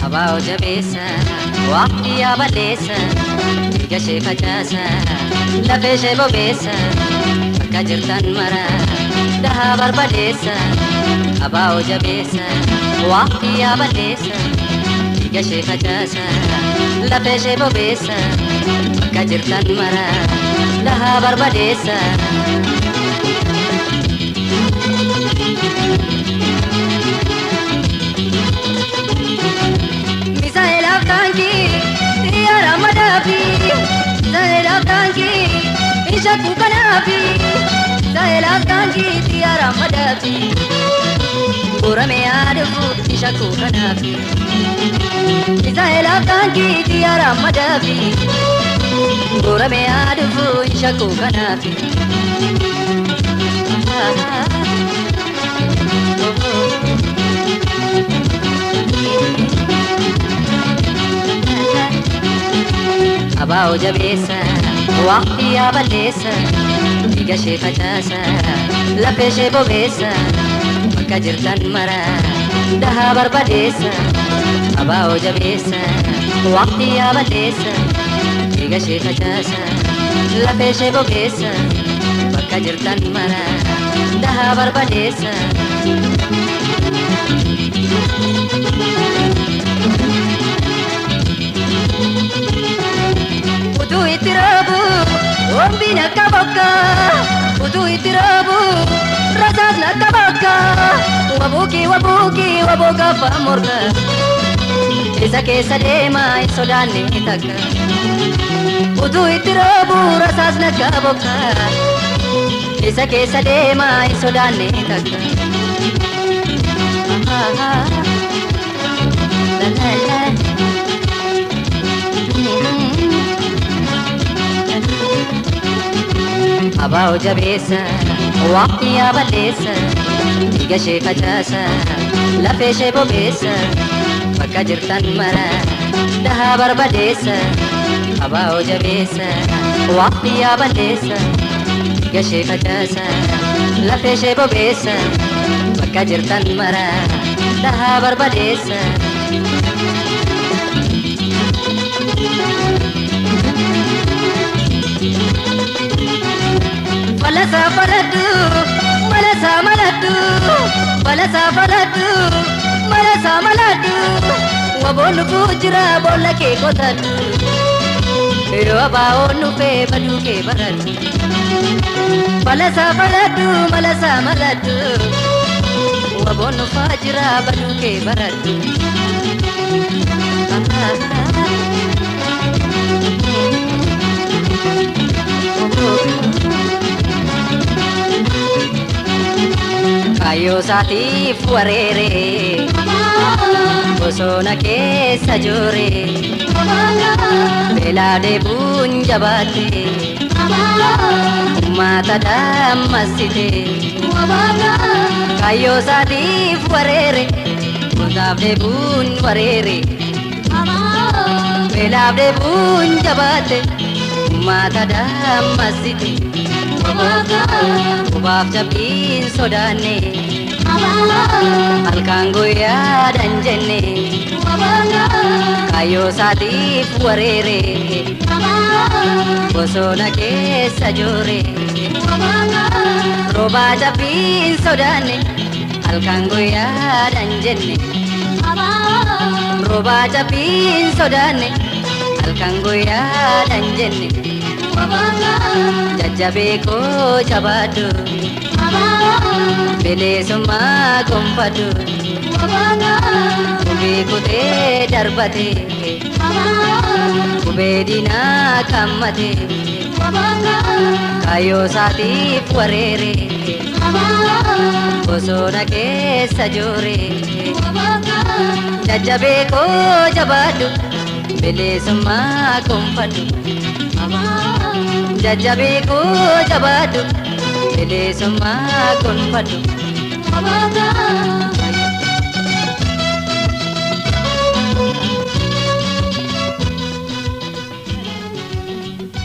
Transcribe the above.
Abaa jabeessa waqtii yaabaleessa dhiiga ishee facaasa lafee ishee bobeessa bakka jirtan mara dhahaa barbadeessa. Abaa jabeessa waqtii yaabaleessa dhiiga ishee facaasa lafee ishee bobeessa bakka jirtan mara dhahaa barbadeessa. Ishaku kanafi Zailaf kanki tiara madafi Urame adufu ishaku kanafi Zailaf kanki tiara madafi Urame adufu ishaku kanafi Abaa jabeessa waqtii yaabaleessa dhiiga ishee facaasa lafee ishee bobeessa bakka jirtan mara dhahaa barbadeessa. Abaa jabeessa waqtii yaabaleessa dhiiga ishee facaasa lafee ishee bobeessa bakka jirtan mara dhahaa barbadeessa. Utuu itti raabu wambiin akka bakka utuu itti raabu rasaasni akka bakka wabuuki wabooka afaan morka isa keessa deema hin sodaanne takka. Utuu itti raabu rasaasni akka bakka isa keessa deema hin sodaanne takka. Abaa jabeessa waqtii yaabaleessa dhiiga ishee facaasa lafee ishee bobeessa bakka jirtan mara dhahaa barbadeessa. Abaa jabeessa waqtii yaabaleessa dhiiga ishee facaasa lafee ishee bobeessa bakka jirtan mara dhahaa barbadeessa. Malasa faladu, malasa maladu, malasa faladu, malasa maladu. Wabonu kujira bola ke kotadu. Yo abaonu pe badu ke baradu. Malasa faladu, malasa maladu. Wabonu fajira badu ke baradu. Kayo saatiif wareere bosona keessa joore beelaa deebuun jabaatte uummata dammastite. Kayo saatiif wareere bosaaf deebuun wareere beelaaf deebuun jabaatte uummata dammastite. Ubaaf jabbiin sodaanne halkan guyyaadhaan jenne kayyoo saatiif wareere bosona keessa joore. Roobaa jabbiin sodaanne halkan guyyaadhaan jenne roobaa jabbiin sodaanne halkan guyyaadhaan jenne. Jajjabee koo jabaadhu bilisummaa gonfadhu qubee kutee darbate qubee diinaa kammate kayyoo saatiif wareere bosona keessa joore. Jajjabee koo jabaadhu bilisummaa gonfadhu jajjabee koo jabaadhu bilisummaa gonfadhu.